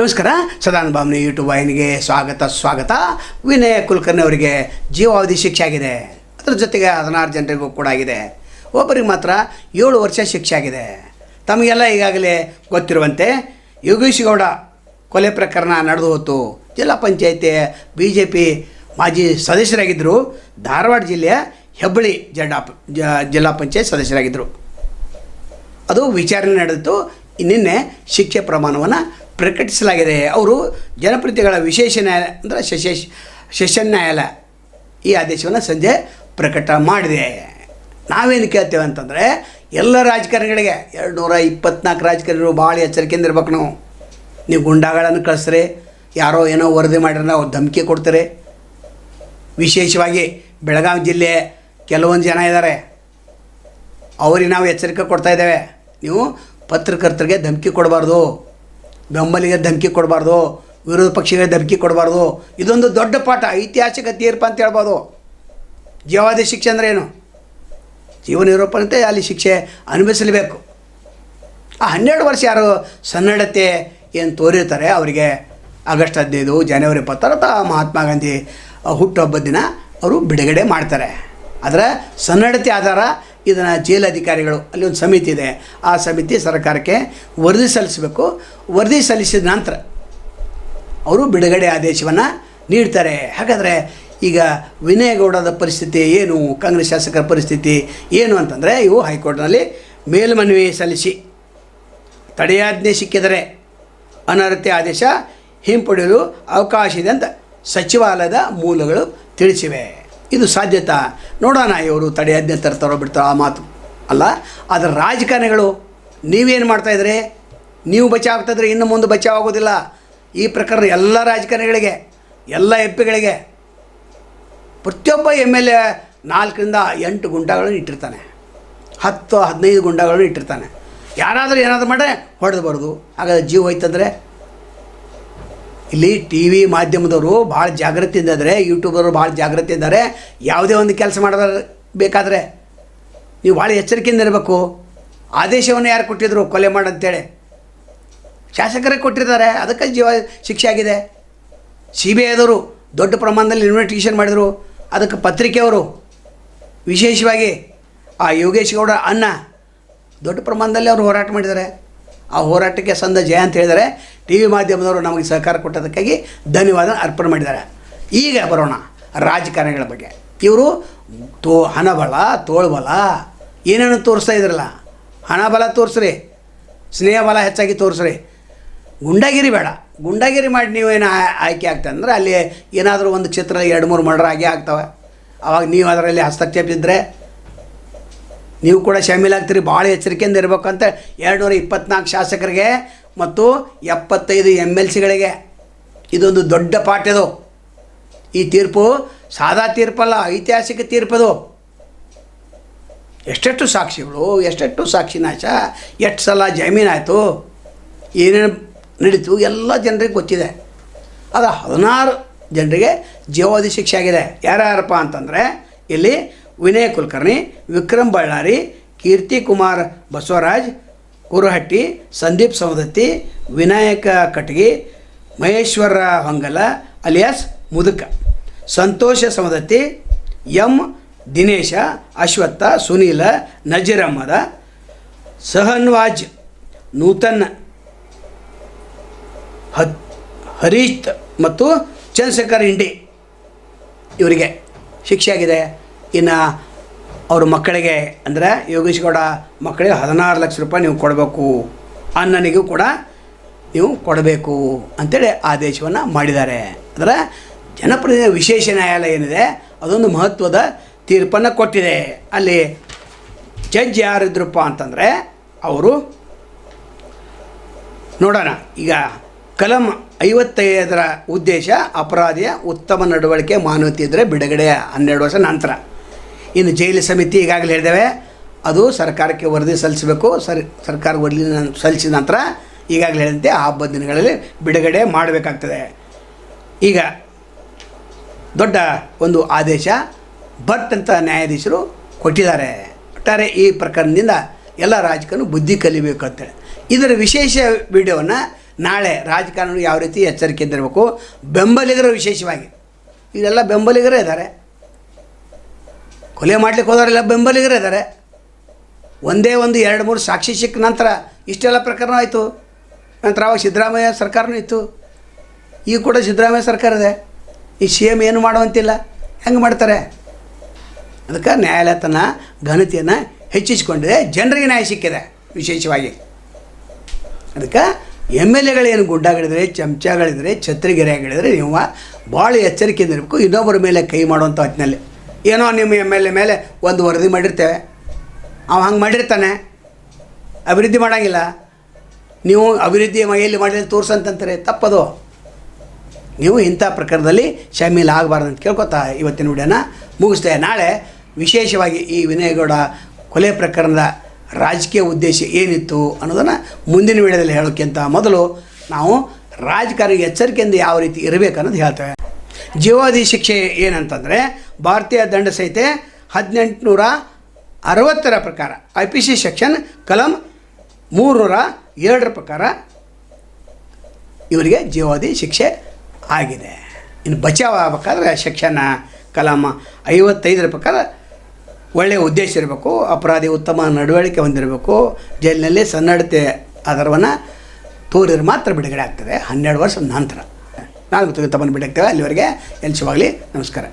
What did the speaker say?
ನಮಸ್ಕಾರ. ಸದಾನಂದ ಭಾವನೆ ಯೂಟ್ಯೂಬ್ ವಾಹಿನಿಗೆ ಸ್ವಾಗತ. ವಿನಯ ಕುಲಕರ್ಣಿ ಅವರಿಗೆ ಜೀವಾವಧಿ ಶಿಕ್ಷೆ ಆಗಿದೆ. ಅದರ ಜೊತೆಗೆ 16 ಜನರಿಗೂ ಕೂಡ ಆಗಿದೆ. ಒಬ್ಬರಿಗೆ ಮಾತ್ರ 7 ವರ್ಷ ಶಿಕ್ಷೆ ಆಗಿದೆ. ತಮಗೆಲ್ಲ ಈಗಾಗಲೇ ಗೊತ್ತಿರುವಂತೆ ಯೋಗೇಶ್ ಗೌಡ ಕೊಲೆ ಪ್ರಕರಣ ನಡೆದು ಹೋಯಿತು. ಜಿಲ್ಲಾ ಪಂಚಾಯತಿ BJP ಮಾಜಿ ಸದಸ್ಯರಾಗಿದ್ದರು. ಧಾರವಾಡ ಜಿಲ್ಲೆಯ ಹೆಬ್ಬಳ್ಳಿ ಜಿಲ್ಲಾ ಪಂಚಾಯತ್ ಸದಸ್ಯರಾಗಿದ್ದರು. ಅದು ವಿಚಾರಣೆ ನಡೆದಿತ್ತು. ನಿನ್ನೆ ಶಿಕ್ಷೆ ಪ್ರಮಾಣವನ್ನು ಪ್ರಕಟಿಸಲಾಗಿದೆ. ಅವರು ಜನಪ್ರತಿನಿಧಿಗಳ ವಿಶೇಷ ನ್ಯಾಯಾಲಯ ಅಂದರೆ ಸೆಷನ್ ನ್ಯಾಯಾಲಯ ಈ ಆದೇಶವನ್ನು ಸಂಜೆ ಪ್ರಕಟ ಮಾಡಿದೆ. ನಾವೇನು ಕೇಳ್ತೇವೆ ಅಂತಂದರೆ, ಎಲ್ಲ ರಾಜಕಾರಣಿಗಳಿಗೆ 224 ರಾಜಕಾರಣಿಗಳು ಭಾಳ ಎಚ್ಚರಿಕೆಯಿಂದ ಇರ್ಬೇಕು. ನೀವು ಗುಂಡಾಗಳನ್ನು ಕಳಿಸ್ರಿ, ಯಾರೋ ಏನೋ ವರದಿ ಮಾಡಿದ್ರೆ ನಾವು ಧಮಕಿ ಕೊಡ್ತಾರೆ. ವಿಶೇಷವಾಗಿ ಬೆಳಗಾವಿ ಜಿಲ್ಲೆ ಕೆಲವೊಂದು ಜನ ಇದ್ದಾರೆ, ಅವ್ರಿಗೆ ನಾವು ಎಚ್ಚರಿಕೆ ಕೊಡ್ತಾ ಇದ್ದೇವೆ. ನೀವು ಪತ್ರಕರ್ತರಿಗೆ ಧಮಕಿ ಕೊಡಬಾರ್ದು, ಬೆಂಬಲಿಗೆ ಧಮಕಿ ಕೊಡಬಾರ್ದು, ವಿರೋಧ ಪಕ್ಷಗಳಿಗೆ ಧಮಕಿ ಕೊಡಬಾರ್ದು. ಇದೊಂದು ದೊಡ್ಡ ಪಾಠ, ಐತಿಹಾಸಿಕ ತೀರ್ಪು ಅಂತ ಹೇಳ್ಬೋದು. ಜೀವಾವಧಿ ಶಿಕ್ಷೆ ಅಂದರೆ ಏನು? ಜೀವ ನಿರೂಪಣೆ ಅಲ್ಲಿ ಶಿಕ್ಷೆ ಅನುಭವಿಸಲೇಬೇಕು. ಆ 12 ವರ್ಷ ಯಾರು ಸನ್ನಡತೆ ಏನು ತೋರಿರ್ತಾರೆ ಅವರಿಗೆ ಆಗಸ್ಟ್ 15 ಜನವರಿ 20 ಮಹಾತ್ಮ ಗಾಂಧಿ ಹುಟ್ಟುಹಬ್ಬದ ದಿನ ಅವರು ಬಿಡುಗಡೆ ಮಾಡ್ತಾರೆ. ಅದರ ಸನ್ನಡತೆ ಆಧಾರ ಇದನ್ನು ಜೈಲು ಅಧಿಕಾರಿಗಳು, ಅಲ್ಲಿ ಒಂದು ಸಮಿತಿ ಇದೆ, ಆ ಸಮಿತಿ ಸರ್ಕಾರಕ್ಕೆ ವರದಿ ಸಲ್ಲಿಸಬೇಕು. ವರದಿ ಸಲ್ಲಿಸಿದ ನಂತರ ಅವರು ಬಿಡುಗಡೆ ಆದೇಶವನ್ನು ನೀಡ್ತಾರೆ. ಹಾಗಾದರೆ ಈಗ ವಿನಯಗೌಡದ ಪರಿಸ್ಥಿತಿ ಏನು, ಕಾಂಗ್ರೆಸ್ ಶಾಸಕರ ಪರಿಸ್ಥಿತಿ ಏನು ಅಂತಂದರೆ, ಇವು ಹೈಕೋರ್ಟ್ನಲ್ಲಿ ಮೇಲ್ಮನವಿ ಸಲ್ಲಿಸಿ ತಡೆಯಾಜ್ಞೆ ಸಿಕ್ಕಿದರೆ ಅನರ್ಹತೆ ಆದೇಶ ಹಿಂಪಡೆಯಲು ಅವಕಾಶ ಇದೆ ಅಂತ ಸಚಿವಾಲಯದ ಮೂಲಗಳು ತಿಳಿಸಿವೆ. ಇದು ಸಾಧ್ಯತಾ ನೋಡೋಣ. ಇವರು ತಡೆಯಾಜ್ಞೆ ತರ್ತಾರೋ ಬಿಡ್ತಾರೋ ಆ ಮಾತು ಅಲ್ಲ. ಆದರೆ ರಾಜಕಾರಣಿಗಳು ನೀವೇನು ಮಾಡ್ತಾಯಿದ್ರಿ? ನೀವು ಬಚಾವ್ ಆಗ್ತಾಯಿದ್ರೆ ಇನ್ನು ಮುಂದೆ ಬಚಾವ್ ಆಗೋದಿಲ್ಲ. ಈ ಪ್ರಕರಣ ಎಲ್ಲ ರಾಜಕಾರಣಿಗಳಿಗೆ, ಎಲ್ಲ MP ಗಳಿಗೆ, ಪ್ರತಿಯೊಬ್ಬ MLA 4ರಿಂದ 8 ಗುಂಡಾಗಳನ್ನು ಇಟ್ಟಿರ್ತಾನೆ, 10-15 ಗುಂಡಾಗಳನ್ನು ಇಟ್ಟಿರ್ತಾನೆ. ಯಾರಾದರೂ ಏನಾದರೂ ಮಾಡ್ರೆ ಹೊಡೆದು ಬರೋದು. ಹಾಗಾದ್ರೆ ಜೀವ ಹೋಯ್ತಂದರೆ ಇಲ್ಲಿ TV ಮಾಧ್ಯಮದವರು ಭಾಳ ಜಾಗೃತಿಯಿಂದ ಇದ್ದಾರೆ, ಯೂಟ್ಯೂಬರು ಭಾಳ ಜಾಗೃತಿ ಇದ್ದಾರೆ. ಯಾವುದೇ ಒಂದು ಕೆಲಸ ಮಾಡಬೇಕಾದ್ರೆ ನೀವು ಭಾಳ ಎಚ್ಚರಿಕೆಯಿಂದ ಇರಬೇಕು. ಆದೇಶವನ್ನು ಯಾರು ಕೊಟ್ಟಿದ್ರು ಕೊಲೆ ಮಾಡಂತೇಳಿ? ಶಾಸಕರಿಗೆ ಕೊಟ್ಟಿದ್ದಾರೆ, ಅದಕ್ಕೆ ಜೀವ ಶಿಕ್ಷೆ ಆಗಿದೆ. CBI ಆದವರು ದೊಡ್ಡ ಪ್ರಮಾಣದಲ್ಲಿ ಇನ್ವೆಸ್ಟಿಗೇಷನ್ ಮಾಡಿದರು, ಅದಕ್ಕೆ ಪತ್ರಿಕೆಯವರು ವಿಶೇಷವಾಗಿ ಆ ಯೋಗೇಶ್ ಗೌಡ ಅಣ್ಣ ದೊಡ್ಡ ಪ್ರಮಾಣದಲ್ಲಿ ಅವರು ಹೋರಾಟ ಮಾಡಿದ್ದಾರೆ. ಆ ಹೋರಾಟಕ್ಕೆ ಸಂದ ಜಯ ಅಂತ ಹೇಳಿದರೆ TV ಮಾಧ್ಯಮದವರು ನಮಗೆ ಸಹಕಾರ ಕೊಟ್ಟದಕ್ಕಾಗಿ ಧನ್ಯವಾದ ಅರ್ಪಣೆ ಮಾಡಿದ್ದಾರೆ. ಈಗ ಬರೋಣ ರಾಜಕಾರಣಿಗಳ ಬಗ್ಗೆ. ಇವರು ಹಣಬಲ, ತೋಳ್ಬಲ ಏನೇನು ತೋರಿಸ್ತಾ ಇದ್ರಲ್ಲ. ಹಣಬಲ ತೋರಿಸ್ರಿ, ಸ್ನೇಹಬಲ ಹೆಚ್ಚಾಗಿ ತೋರಿಸ್ರಿ, ಗುಂಡಾಗಿರಿ ಬೇಡ. ಗುಂಡಾಗಿರಿ ಮಾಡಿ ನೀವೇನು ಆಯ್ಕೆ ಆಗ್ತದೆ ಅಂದರೆ ಅಲ್ಲಿ ಏನಾದರೂ ಒಂದು ಕ್ಷೇತ್ರ 2-3 ಮರ್ಡರ್ ಆಗೇ ಆಗ್ತವೆ. ಆವಾಗ ನೀವು ಅದರಲ್ಲಿ ಹಸ್ತಕ್ಷೇಪ ಇದ್ದರೆ ನೀವು ಕೂಡ ಶಾಮೀಲಾಗ್ತೀರಿ. ಭಾಳ ಎಚ್ಚರಿಕೆಯಿಂದ ಇರಬೇಕಂತ 224 ಶಾಸಕರಿಗೆ ಮತ್ತು 75 MLCಗಳಿಗೆ ಇದೊಂದು ದೊಡ್ಡ ಪಾಠ. ಇದು ಈ ತೀರ್ಪು ಸಾದಾ ತೀರ್ಪಲ್ಲ, ಐತಿಹಾಸಿಕ ತೀರ್ಪದು. ಎಷ್ಟೆಷ್ಟು ಸಾಕ್ಷಿಗಳು, ಎಷ್ಟೆಷ್ಟು ಸಾಕ್ಷಿನಾಶ, ಎಷ್ಟು ಸಲ ಜಾಮೀನಾಯಿತು, ಏನೇನು ನಡೀತು ಎಲ್ಲ ಜನರಿಗೆ ಗೊತ್ತಿದೆ. ಅದು 16 ಜನರಿಗೆ ಜೀವಾವಧಿ ಶಿಕ್ಷೆ ಆಗಿದೆ. ಯಾರ್ಯಾರಪ್ಪ ಅಂತಂದರೆ ಇಲ್ಲಿ ವಿನಯ ಕುಲಕರ್ಣಿ, ವಿಕ್ರಮ್ ಬಳ್ಳಾರಿ, ಕೀರ್ತಿ ಕುಮಾರ್ ಬಸವರಾಜ್ ಕುರುಹಟ್ಟಿ, ಸಂದೀಪ್ ಸವದತ್ತಿ, ವಿನಾಯಕ ಕಟಗಿ, ಮಹೇಶ್ವರ ಹೊಂಗಲ ಅಲಿಯಾಸ್ ಮುದುಕ, ಸಂತೋಷ ಸವದತ್ತಿ, M ದಿನೇಶ, ಅಶ್ವತ್ಥ, ಸುನೀಲ, ನಜೀರ್ ಅಹ್ಮದ, ಸಹನ್ವಾಜ್, ನೂತನ್, ಹರೀಶ್ ಮತ್ತು ಚಂದ್ರಶೇಖರ್ ಇಂಡಿ ಇವರಿಗೆ ಶಿಕ್ಷೆ ಆಗಿದೆ. ಇನ್ನು ಅವ್ರ ಮಕ್ಕಳಿಗೆ ಅಂದರೆ ಯೋಗೇಶ್ ಗೌಡ ಮಕ್ಕಳಿಗೆ 16 ಲಕ್ಷ ರೂಪಾಯಿ ನೀವು ಕೊಡಬೇಕು, ಅಣ್ಣನಿಗೂ ಕೂಡ ನೀವು ಕೊಡಬೇಕು ಅಂಥೇಳಿ ಆದೇಶವನ್ನು ಮಾಡಿದ್ದಾರೆ. ಅಂದರೆ ಜನಪ್ರತಿನಿಧಿ ವಿಶೇಷ ನ್ಯಾಯಾಲಯ ಏನಿದೆ ಅದೊಂದು ಮಹತ್ವದ ತೀರ್ಪನ್ನು ಕೊಟ್ಟಿದೆ. ಅಲ್ಲಿ ಜಡ್ಜ್ ಯಾರಿದ್ರಪ್ಪ ಅಂತಂದರೆ ಅವರು ನೋಡೋಣ. ಈಗ ಕಲಂ 55ರ ಉದ್ದೇಶ ಅಪರಾಧಿಯ ಉತ್ತಮ ನಡವಳಿಕೆ ಮಾನವತೆ ಇದ್ದರೆ ಬಿಡುಗಡೆ 12 ವರ್ಷ ನಂತರ. ಇನ್ನು ಜೈಲು ಸಮಿತಿ ಈಗಾಗಲೇ ಹೇಳಿದ್ದೇವೆ, ಅದು ಸರ್ಕಾರಕ್ಕೆ ವರದಿ ಸಲ್ಲಿಸಬೇಕು. ಸರ್ಕಾರ ವರದಿ ಸಲ್ಲಿಸಿದ ನಂತರ ಈಗಾಗಲೇ ಹೇಳಿದಂತೆ ಆ ಹಬ್ಬದ ದಿನಗಳಲ್ಲಿ ಬಿಡುಗಡೆ ಮಾಡಬೇಕಾಗ್ತದೆ. ಈಗ ದೊಡ್ಡ ಒಂದು ಆದೇಶ ಭಟ್ ಅಂತ ನ್ಯಾಯಾಧೀಶರು ಕೊಟ್ಟಿದ್ದಾರೆ. ಒಟ್ಟಾರೆ ಈ ಪ್ರಕರಣದಿಂದ ಎಲ್ಲ ರಾಜಕೀಯರು ಬುದ್ಧಿ ಕಲಿಬೇಕು ಅಂತೇಳಿ ಇದರ ವಿಶೇಷ ವಿಡಿಯೋವನ್ನು ನಾಳೆ ರಾಜಕಾರಣಿ ಯಾವ ರೀತಿ ಎಚ್ಚರಿಕೆಯಿಂದ ಇರಬೇಕು, ಬೆಂಬಲಿಗರು ವಿಶೇಷವಾಗಿ ಇದೆಲ್ಲ ಬೆಂಬಲಿಗರೇ ಇದ್ದಾರೆ. ಕೊಲೆ ಮಾಡಲಿಕ್ಕೆ ಹೋದವರೆಲ್ಲ ಬೆಂಬಲಿಗರೇ ಇದ್ದಾರೆ. ಒಂದೇ ಒಂದು 2-3 ಸಾಕ್ಷಿ ಸಿಕ್ಕ ನಂತರ ಇಷ್ಟೆಲ್ಲ ಪ್ರಕರಣ ಆಯಿತು. ನಂತರ ಅವಾಗ ಸಿದ್ದರಾಮಯ್ಯ ಸರ್ಕಾರನೂ ಇತ್ತು, ಈಗ ಕೂಡ ಸಿದ್ದರಾಮಯ್ಯ ಸರ್ಕಾರ ಇದೆ. ಈ ಸಿ ಎಮ್ ಏನು ಮಾಡುವಂತಿಲ್ಲ, ಹೆಂಗೆ ಮಾಡ್ತಾರೆ? ಅದಕ್ಕೆ ನ್ಯಾಯಾಲಯ ತನ್ನ ಘನತೆಯನ್ನು ಹೆಚ್ಚಿಸಿಕೊಂಡಿದೆ, ಜನರಿಗೆ ನ್ಯಾಯ ಸಿಕ್ಕಿದೆ ವಿಶೇಷವಾಗಿ. ಅದಕ್ಕೆ ಎಮ್ ಎಲ್ ಎಗಳೇನು ಗುಡ್ಡಗಳಿದ್ರೆ, ಚಮಚಗಳಿದ್ರೆ, ಛತ್ರಿಗೆರೆಗಳಿದ್ರೆ ನೀವು ಭಾಳ ಎಚ್ಚರಿಕೆಯಿಂದ ಇರಬೇಕು. ಇನ್ನೊಬ್ಬರ ಮೇಲೆ ಕೈ ಮಾಡುವಂಥ ಹೊತ್ತಿನಲ್ಲಿ ಏನೋ ನಿಮ್ಮ ಎಮ್ ಎಲ್ ಎ ಮೇಲೆ ಒಂದು ವರದಿ ಮಾಡಿರ್ತೇವೆ, ಅವ ಹಂಗೆ ಮಾಡಿರ್ತಾನೆ, ಅಭಿವೃದ್ಧಿ ಮಾಡೋಂಗಿಲ್ಲ, ನೀವು ಅಭಿವೃದ್ಧಿ ಎಲ್ಲಿ ಮಾಡಿದ್ರೆ ತೋರಿಸಂತಂತಾರೆ, ತಪ್ಪದು. ನೀವು ಇಂಥ ಪ್ರಕರಣದಲ್ಲಿ ಶಾಮೀಲ್ ಆಗಬಾರ್ದು ಅಂತ ಕೇಳ್ಕೊತಾ ಇವತ್ತಿನ ವಿಡಿಯೋನ ಮುಗಿಸ್ತೇವೆ. ನಾಳೆ ವಿಶೇಷವಾಗಿ ಈ ವಿನಯಗೌಡ ಕೊಲೆ ಪ್ರಕರಣದ ರಾಜಕೀಯ ಉದ್ದೇಶ ಏನಿತ್ತು ಅನ್ನೋದನ್ನು ಮುಂದಿನ ವಿಡಿಯೋದಲ್ಲಿ ಹೇಳೋಕ್ಕಿಂತ ಮೊದಲು ನಾವು ರಾಜಕಾರಣಿಗೆ ಎಚ್ಚರಿಕೆಯಿಂದ ಯಾವ ರೀತಿ ಇರಬೇಕು ಅನ್ನೋದು ಹೇಳ್ತೇವೆ. ಜೀವಾವಧಿ ಶಿಕ್ಷೆ ಏನಂತಂದರೆ ಭಾರತೀಯ ದಂಡ ಸಂಹಿತೆ 1860 ಪ್ರಕಾರ IPC ಸೆಕ್ಷನ್ ಕಲಂ 302 ಪ್ರಕಾರ ಇವರಿಗೆ ಜೀವಾವಧಿ ಶಿಕ್ಷೆ ಆಗಿದೆ. ಇನ್ನು ಬಚಾವ್ ಆಗಬೇಕಾದ್ರೆ ಸೆಕ್ಷನ್ ಕಲಂ 55 ಪ್ರಕಾರ ಒಳ್ಳೆಯ ಉದ್ದೇಶ ಇರಬೇಕು, ಅಪರಾಧಿ ಉತ್ತಮ ನಡವಳಿಕೆ ಹೊಂದಿರಬೇಕು, ಜೈಲಿನಲ್ಲಿ ಸನ್ನಡತೆ ಆಧಾರವನ್ನು ತೋರಿದ್ರೆ ಮಾತ್ರ ಬಿಡುಗಡೆ ಆಗ್ತದೆ 12 ವರ್ಷದ ನಂತರ. 4 ತಮ್ಮನ್ನು ಬಿಡುತ್ತೇವೆ. ಅಲ್ಲಿವರೆಗೆ ಎಲ್ಸವಾಗಲಿ. ನಮಸ್ಕಾರ.